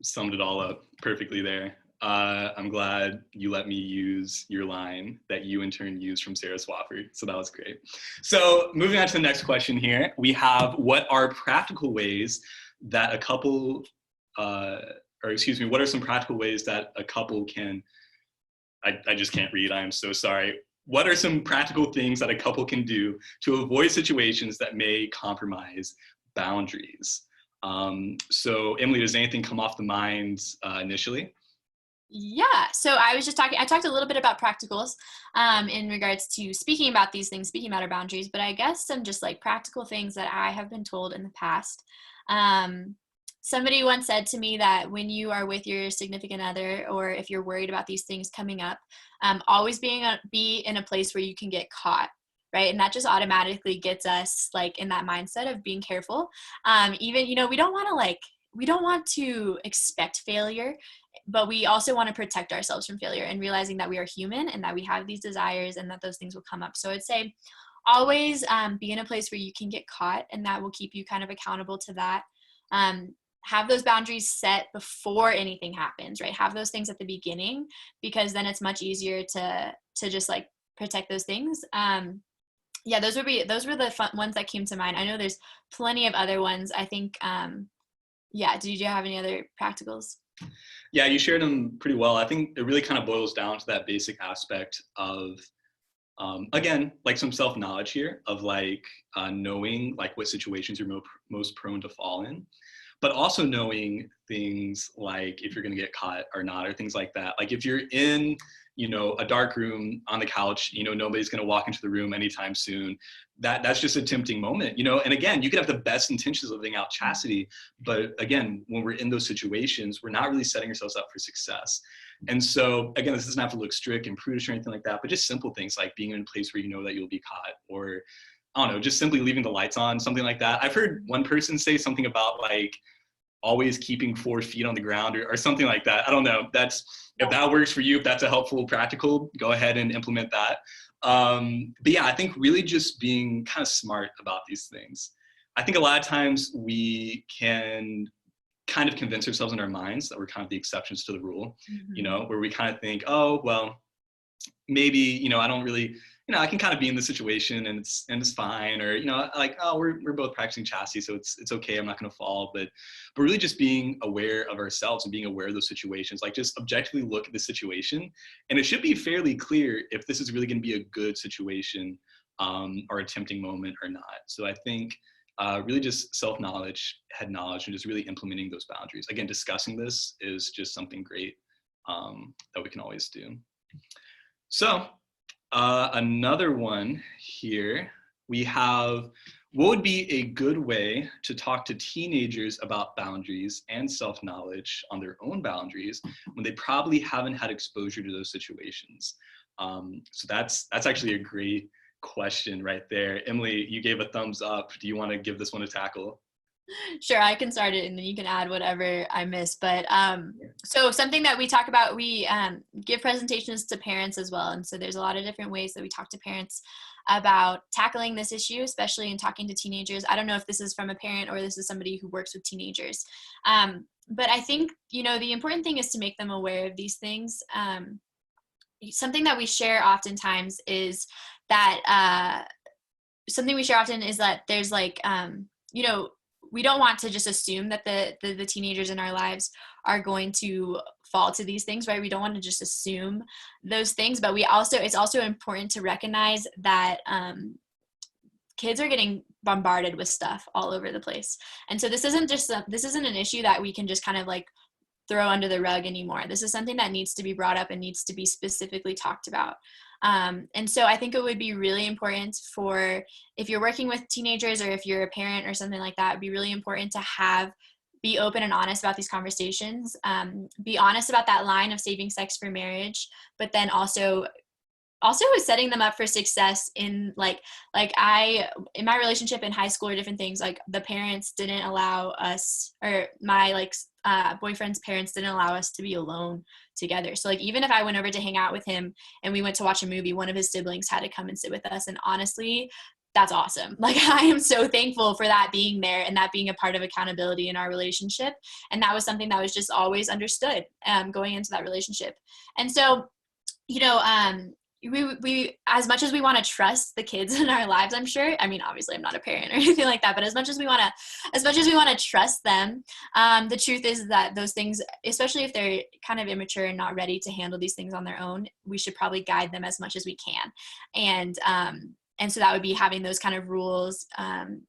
summed it all up perfectly there. I'm glad you let me use your line that you in turn used from Sarah Swafford. So that was great. So moving on to the next question here, we have, what are practical ways that a couple, what are some practical ways that a couple can, I just can't read, I am so sorry. What are some practical things that a couple can do to avoid situations that may compromise boundaries? So Emily, does anything come off the mind initially? Yeah, so I talked a little bit about practicals in regards to speaking about these things, speaking about our boundaries, but I guess some just like practical things that I have been told in the past. Somebody once said to me that when you are with your significant other, or if you're worried about these things coming up, always be in a place where you can get caught. Right. And that just automatically gets us like in that mindset of being careful. Even, we don't want to expect failure, but we also want to protect ourselves from failure, and realizing that we are human and that we have these desires and that those things will come up. So I'd say always be in a place where you can get caught, and that will keep you kind of accountable to that. Have those boundaries set before anything happens, right? Have those things at the beginning, because then it's much easier to just like protect those things. Yeah, those were the fun ones that came to mind. I know there's plenty of other ones. I think, yeah, did you have any other practicals? Yeah, you shared them pretty well. I think it really kind of boils down to that basic aspect of, again, like some self-knowledge here of like knowing like what situations you're most prone to fall in, but also knowing things like if you're going to get caught or not, or things like that. Like if you're in, a dark room on the couch, nobody's going to walk into the room anytime soon. That's just a tempting moment, and again, you could have the best intentions of living out chastity, but again, when we're in those situations, we're not really setting ourselves up for success. And so again, this doesn't have to look strict and prudish or anything like that, but just simple things like being in a place where you know that you'll be caught, or I don't know, just simply leaving the lights on, something like that. I've heard one person say something about like always keeping 4 feet on the ground, or something like that. I don't know. If that works for you, if that's a helpful practical, go ahead and implement that. But yeah, I think really just being kind of smart about these things. I think a lot of times we can kind of convince ourselves in our minds that we're kind of the exceptions to the rule, where we kind of think, oh, well, maybe, I don't really, I can kind of be in the situation and it's fine, or, like, oh, we're both practicing chastity, so it's okay, I'm not going to fall. But really just being aware of ourselves and being aware of those situations, like just objectively look at the situation, and it should be fairly clear if this is really going to be a good situation, or a tempting moment or not. So I think really just self-knowledge, head knowledge, and just really implementing those boundaries. Again, discussing this is just something great that we can always do. So another one here, we have what would be a good way to talk to teenagers about boundaries and self-knowledge on their own boundaries when they probably haven't had exposure to those situations. So that's actually a great question right there. Emily, you gave a thumbs up. Do you want to give this one a tackle? Sure, I can start it and then you can add whatever I miss. But so something that we talk about, we give presentations to parents as well. And so there's a lot of different ways that we talk to parents about tackling this issue, especially in talking to teenagers. I don't know if this is from a parent or this is somebody who works with teenagers. But I think, the important thing is to make them aware of these things. Something that we share oftentimes is that there's like, we don't want to just assume that the teenagers in our lives are going to fall to these things, right? We don't want to just assume those things, but it's also important to recognize that kids are getting bombarded with stuff all over the place. And so this isn't an issue that we can just kind of like throw under the rug anymore. This is something that needs to be brought up and needs to be specifically talked about. And so I think it would be really important if you're working with teenagers or if you're a parent or something like that, it'd be really important to be open and honest about these conversations, be honest about that line of saving sex for marriage, but then also is setting them up for success in in my relationship in high school or different things, like the parents didn't allow us, or my boyfriend's parents didn't allow us to be alone together. So like, even if I went over to hang out with him and we went to watch a movie, one of his siblings had to come and sit with us. And honestly, that's awesome. Like, I am so thankful for that being there and that being a part of accountability in our relationship. And that was something that was just always understood going into that relationship. And so, we as much as we want to trust the kids in our lives, I'm sure, I mean, obviously I'm not a parent or anything like that, but as much as we want to trust them, the truth is that those things, especially if they're kind of immature and not ready to handle these things on their own, we should probably guide them as much as we can. And so that would be having those kind of rules,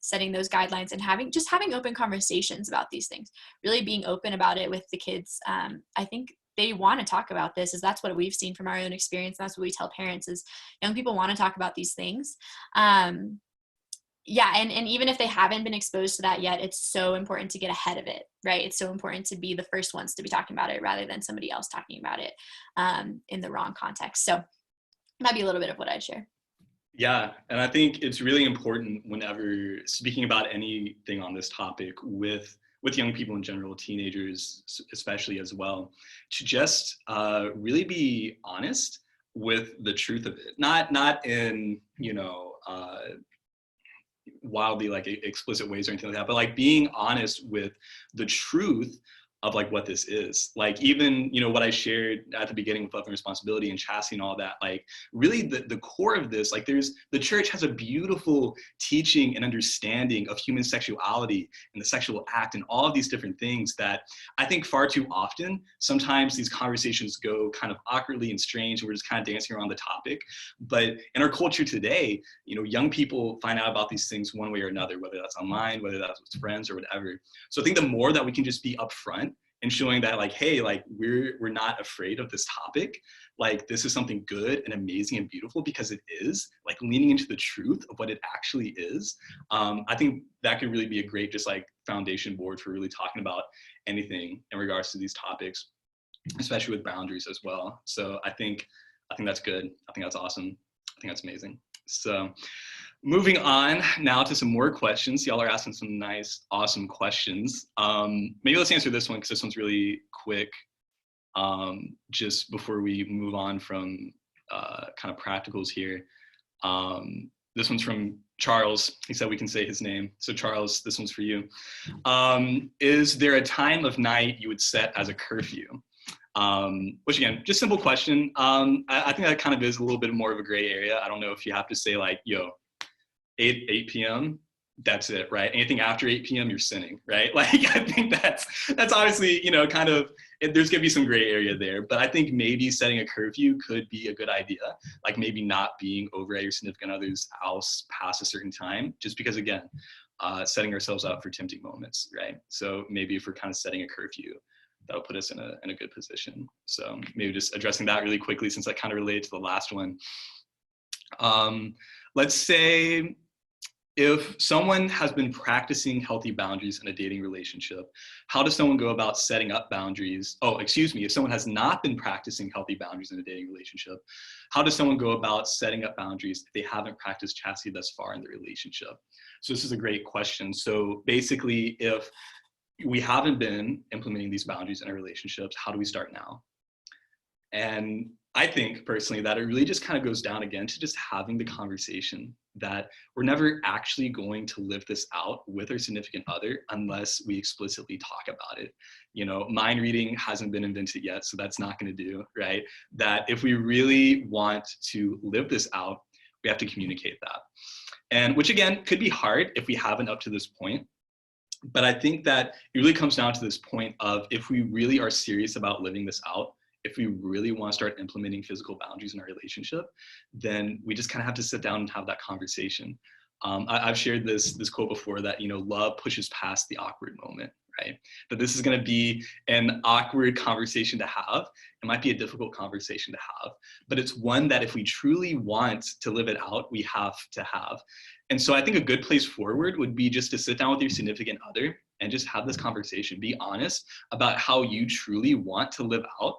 setting those guidelines, and having open conversations about these things, really being open about it with the kids. I think they want to talk about this, is that's what we've seen from our own experience. That's what we tell parents, is young people want to talk about these things. And even if they haven't been exposed to that yet, it's so important to get ahead of it, right? It's so important to be the first ones to be talking about it rather than somebody else talking about it in the wrong context. So that'd be a little bit of what I'd share. Yeah, and I think it's really important whenever speaking about anything on this topic with young people in general, teenagers especially as well, to just really be honest with the truth of it. Not in, wildly like explicit ways or anything like that, but like being honest with the truth of like what this is. Like, even, what I shared at the beginning with love and responsibility and chastity and all that, like really the core of this, like the church has a beautiful teaching and understanding of human sexuality and the sexual act and all of these different things that I think far too often, sometimes these conversations go kind of awkwardly and strange, and we're just kind of dancing around the topic. But in our culture today, young people find out about these things one way or another, whether that's online, whether that's with friends or whatever. So I think the more that we can just be upfront and showing that, like, hey, like we're not afraid of this topic, like this is something good and amazing and beautiful because it is, like leaning into the truth of what it actually is. I think that could really be a great just like foundation board for really talking about anything in regards to these topics, especially with boundaries as well. So I think that's good. I think that's awesome. I think that's amazing. So moving on now to some more questions. Y'all are asking some nice, awesome questions. Maybe let's answer this one because this one's really quick. Just before we move on from kind of practicals here. This one's from Charles. He said we can say his name. So Charles, this one's for you. Is there a time of night you would set as a curfew? Which again, just simple question. I think that kind of is a little bit more of a gray area. I don't know if you have to say like, 8 p.m., that's it, right? Anything after 8 p.m., you're sinning, right? Like, I think that's obviously, kind of, there's gonna be some gray area there, but I think maybe setting a curfew could be a good idea. Like maybe not being over at your significant other's house past a certain time, just because again, setting ourselves up for tempting moments, right? So maybe if we're kind of setting a curfew, that'll put us in a good position. So maybe just addressing that really quickly, since that kind of related to the last one. Let's say if someone has been practicing healthy boundaries in a dating relationship, how does someone go about setting up boundaries? Oh, excuse me, if someone has not been practicing healthy boundaries in a dating relationship, how does someone go about setting up boundaries if they haven't practiced chastity thus far in the relationship? So this is a great question. So basically, if we haven't been implementing these boundaries in our relationships, how do we start now? And I think personally that it really just kind of goes down again to just having the conversation that we're never actually going to live this out with our significant other unless we explicitly talk about it. You know, mind reading hasn't been invented yet, so that's not going to do, right? That if we really want to live this out, we have to communicate that. And which again could be hard if we haven't up to this point. But I think that it really comes down to this point of if we really are serious about living this out, if we really want to start implementing physical boundaries in our relationship, then we just kind of have to sit down and have that conversation. I've shared this quote before that, you know, love pushes past the awkward moment, right? That this is going to be an awkward conversation to have. It might be a difficult conversation to have, but it's one that if we truly want to live it out, we have to have. And so I think a good place forward would be just to sit down with your significant other and just have this conversation. Be honest about how you truly want to live out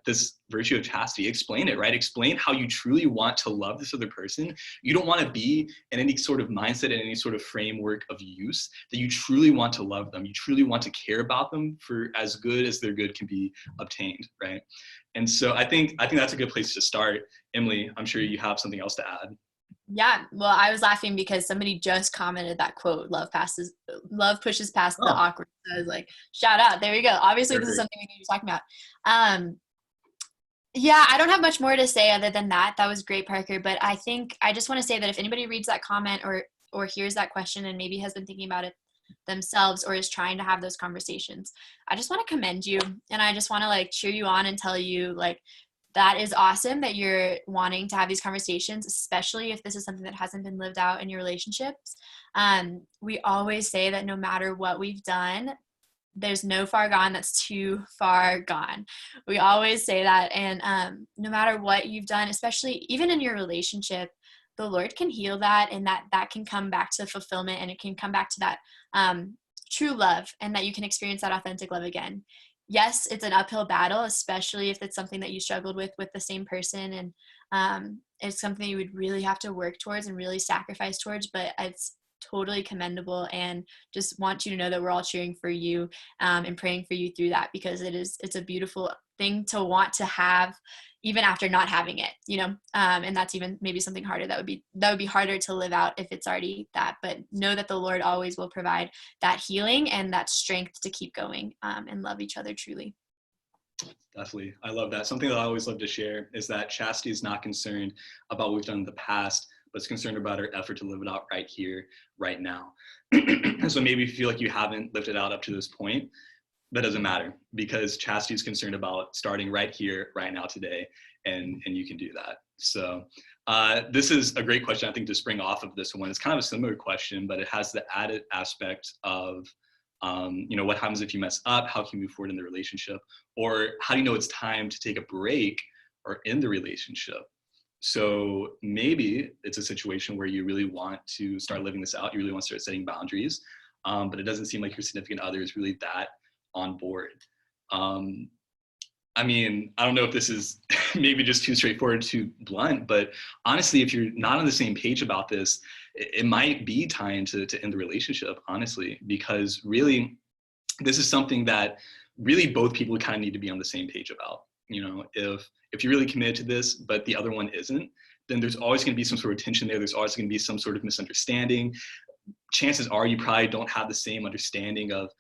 this virtue of chastity. Explain it, right? Explain how you truly want to love this other person. You don't want to be in any sort of mindset, in any sort of framework of use, that you truly want to love them. You truly want to care about them for as good as their good can be obtained, right? And so I think that's a good place to start. Emily, I'm sure you have something else to add. Yeah, well, I was laughing because somebody just commented that quote, love pushes past the awkward. So I was like, shout out, there you go. Obviously, Perfect. This is something we need to be talking about. Yeah, I don't have much more to say other than that. That was great, Parker. But I think I just want to say that if anybody reads that comment or hears that question and maybe has been thinking about it themselves or is trying to have those conversations, I just want to commend you. And I just want to like cheer you on and tell you like, that is awesome that you're wanting to have these conversations, especially if this is something that hasn't been lived out in your relationships. We always say that no matter what we've done, there's no far gone that's too far gone. We always say that. And no matter what you've done, especially even in your relationship, the Lord can heal that, and that can come back to fulfillment, and it can come back to that true love, and that you can experience that authentic love again. Yes, it's an uphill battle, especially if it's something that you struggled with the same person. And it's something you would really have to work towards and really sacrifice towards, but it's totally commendable, and just want you to know that we're all cheering for you and praying for you through that, because it's a beautiful thing to want to have even after not having it, you know, and that's even maybe something harder that would be harder to live out if it's already that. But know that the Lord always will provide that healing and that strength to keep going and love each other truly. Definitely. I love that. Something that I always love to share is that chastity is not concerned about what we've done in the past, but it's concerned about our effort to live it out right here, right now. So maybe if you feel like you haven't lived it out up to this point, that doesn't matter, because chastity is concerned about starting right here, right now, today, and you can do that. So this is a great question, I think, to spring off of this one. It's kind of a similar question, but it has the added aspect of, you know, what happens if you mess up? How can you move forward in the relationship? Or how do you know it's time to take a break or end the relationship? So maybe it's a situation where you really want to start living this out. You really want to start setting boundaries, but it doesn't seem like your significant other is really that on board. I mean, I don't know if this is maybe just too straightforward, too blunt, but honestly, if you're not on the same page about this, it might be time to end the relationship, honestly, because really, this is something that really both people kind of need to be on the same page about. You know, if you're really committed to this, but the other one isn't, then there's always going to be some sort of tension there. There's always going to be some sort of misunderstanding. Chances are you probably don't have the same understanding of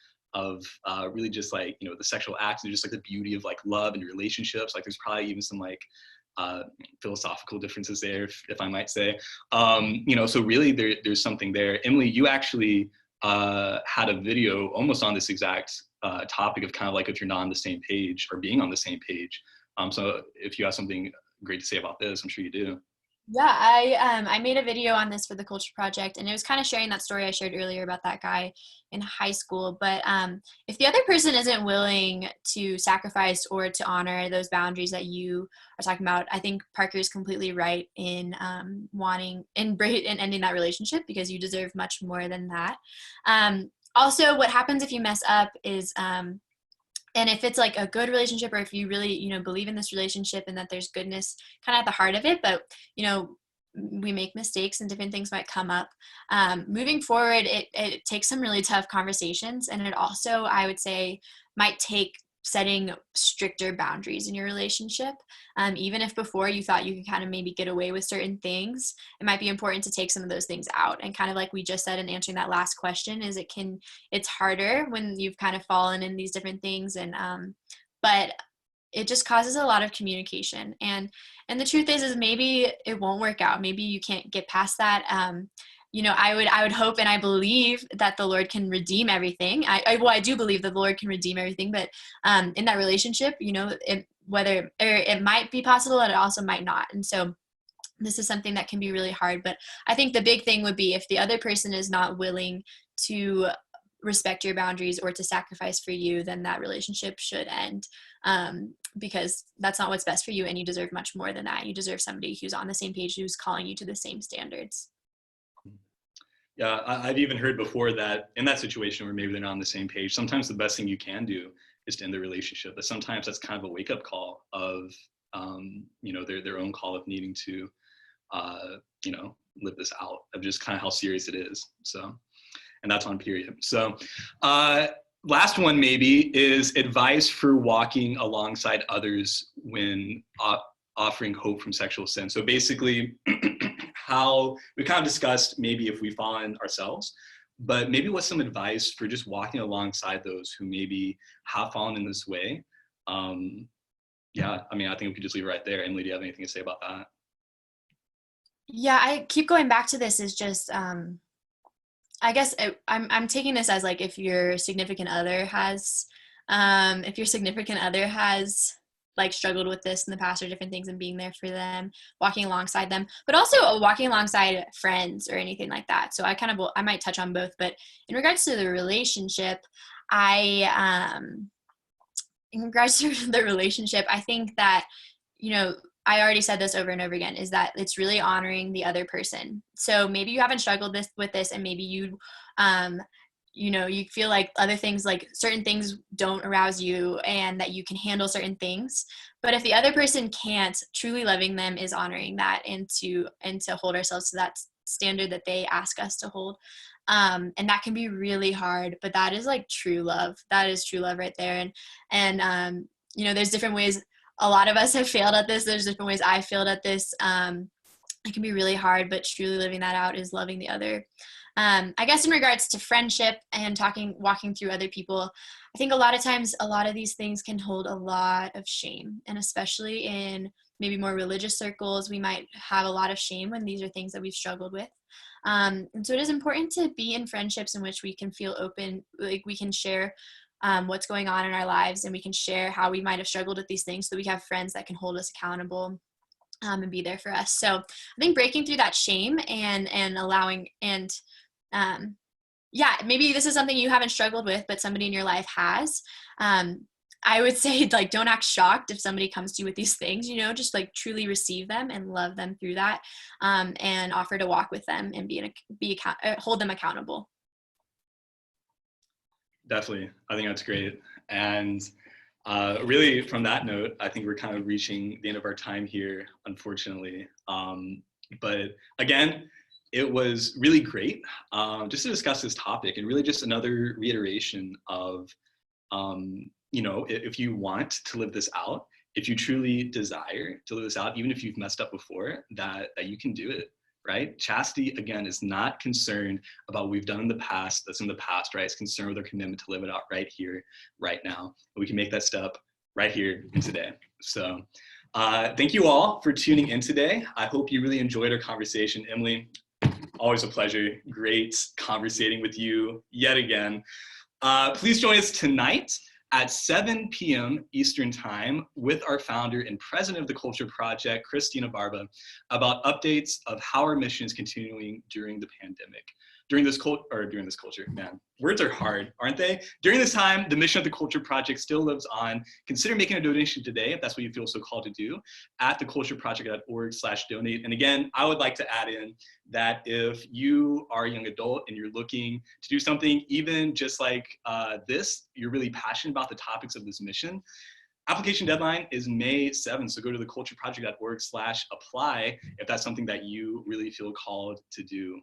really just like, you know, the sexual acts and just like the beauty of like love and relationships. Like there's probably even some like philosophical differences there, if I might say. You know, so really there's something there. Emily, you actually had a video almost on this exact topic of kind of like if you're not on the same page or being on the same page. So if you have something great to say about this, I'm sure you do. Yeah, I made a video on this for the Culture Project, and it was kind of sharing that story I shared earlier about that guy in high school. But if the other person isn't willing to sacrifice or to honor those boundaries that you are talking about, I think Parker is completely right in wanting in ending that relationship, because you deserve much more than that. Also, what happens if you mess up is and if it's like a good relationship, or if you really, believe in this relationship and that there's goodness kind of at the heart of it, but, we make mistakes and different things might come up. Moving forward, it takes some really tough conversations. And it also, I would say, might take setting stricter boundaries in your relationship. Even if before you thought you could kind of maybe get away with certain things, it might be important to take some of those things out. And kind of like we just said in answering that last question, is it's harder when you've kind of fallen in these different things. And but it just causes a lot of communication. And the truth is maybe it won't work out. Maybe you can't get past that. I would hope and I believe that the Lord can redeem everything. I do believe that the Lord can redeem everything, but in that relationship, it might be possible and it also might not. And so this is something that can be really hard. But I think the big thing would be if the other person is not willing to respect your boundaries or to sacrifice for you, then that relationship should end, because that's not what's best for you, and you deserve much more than that. You deserve somebody who's on the same page, who's calling you to the same standards. Yeah, I've even heard before that in that situation where maybe they're not on the same page, sometimes the best thing you can do is to end the relationship. But sometimes that's kind of a wake-up call of, their own call of needing to, live this out, of just kind of how serious it is. So, and that's on period. So, last one maybe is advice for walking alongside others when offering hope from sexual sin. So basically, how we kind of discussed maybe if we've fallen ourselves, but maybe what's some advice for just walking alongside those who maybe have fallen in this way? I think we could just leave it right there. Emily, do you have anything to say about that? Yeah, I keep going back to this. Is just I guess I'm taking this as like if your significant other has like struggled with this in the past or different things, and being there for them, walking alongside them, but also walking alongside friends or anything like that. So I might touch on both, but in regards to the relationship, in regards to the relationship, I think that, I already said this over and over again, is that it's really honoring the other person. So maybe you haven't struggled with this, and maybe you feel like other things, like certain things don't arouse you, and that you can handle certain things. But if the other person can't, truly loving them is honoring that, and to hold ourselves to that standard that they ask us to hold. And that can be really hard, but that is like true love. That is true love right there. And there's different ways. A lot of us have failed at this. There's different ways I failed at this. It can be really hard, but truly living that out is loving the other. I guess in regards to friendship and walking through other people, I think a lot of times, a lot of these things can hold a lot of shame. And especially in maybe more religious circles, we might have a lot of shame when these are things that we've struggled with. And so it is important to be in friendships in which we can feel open, like we can share what's going on in our lives, and we can share how we might have struggled with these things, so we have friends that can hold us accountable and be there for us. So I think breaking through that shame and allowing, and maybe this is something you haven't struggled with, but somebody in your life has. I would say, like, don't act shocked if somebody comes to you with these things, just like truly receive them and love them through that, and offer to walk with them and hold them accountable. Definitely. I think that's great. And really, from that note, I think we're kind of reaching the end of our time here, unfortunately. But again, it was really great just to discuss this topic, and really just another reiteration of, if you want to live this out, if you truly desire to live this out, even if you've messed up before, that you can do it. Right? Chastity, again, is not concerned about what we've done in the past. That's in the past, right? It's concerned with our commitment to live it out right here, right now. And we can make that step right here and today. So thank you all for tuning in today. I hope you really enjoyed our conversation. Emily, always a pleasure. Great conversating with you yet again. Please join us tonight at 7 p.m. Eastern Time with our founder and president of the Culture Project, Christina Barba, about updates of how our mission is continuing during the pandemic. During this culture, man, words are hard, aren't they? During this time, the mission of the Culture Project still lives on. Consider making a donation today, if that's what you feel so called to do, at thecultureproject.org/donate. And again, I would like to add in that if you are a young adult and you're looking to do something, even just like this, you're really passionate about the topics of this mission, application deadline is May 7th. So go to thecultureproject.org/apply if that's something that you really feel called to do.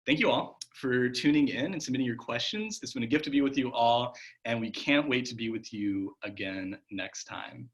Thank you all for tuning in and submitting your questions. It's been a gift to be with you all, and we can't wait to be with you again next time.